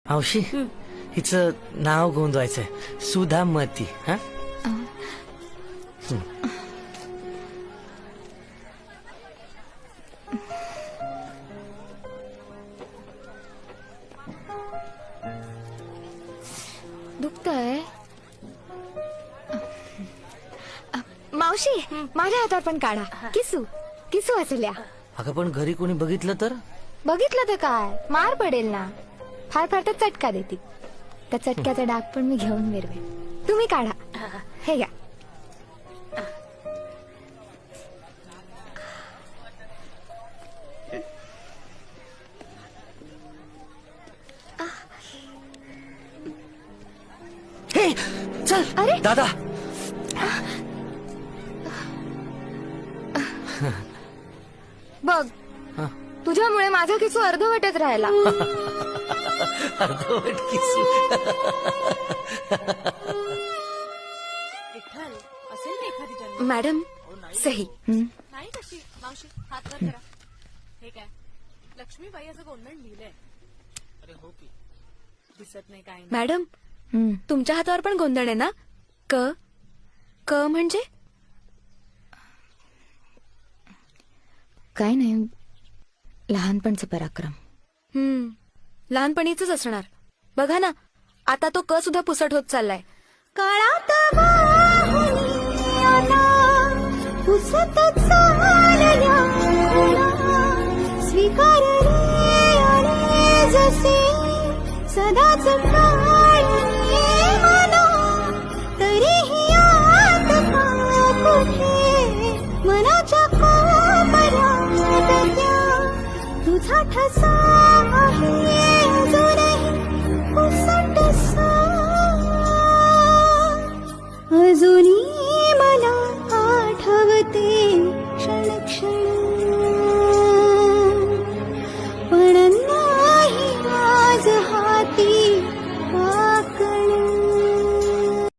मावशी हिचं नाव गोंधवायचंय सुधामती. हा दुखतंय मावशी, माझ्या हातावर पण काढा. किसू किसू असल्या. अगं पण घरी कोणी बघितलं तर? बघितलं तर काय मार पडेल ना. फार फार तर चटका देतील. त्या चटक्याचा डाग पण मी घेऊन मिरवेन. तुम्ही काढा. हे घ्या. हे चल. अरे दादा बघ, तुझ्यामुळे माझा किसू अर्धवटच राहिला. अर्धवट किसू. असेल ना एखादी जन्म. मॅडम सही. नाही कशी मावशी हात वर करा. हे काय लक्ष्मीबाई असं गोंधळ लिहिलंय. अरे हो की दिसत नाही काय नाही. मॅडम तुमच्या हातावर पण गोंधळ आहे ना? क क म्हणजे काय नाही, लहानपणचं पराक्रम. लहानपणीच असणार. बघा ना, आता तो क सुद्धा पुसट होत चाललाय. काळात पुसत चालल्या स्वीकारले जसे सदाच प्राणी मना, तरीही आत का कुठे मनाच्या कोपऱ्यात त्या तुझा ठसा आहे अजूनही पुसटसा. अजून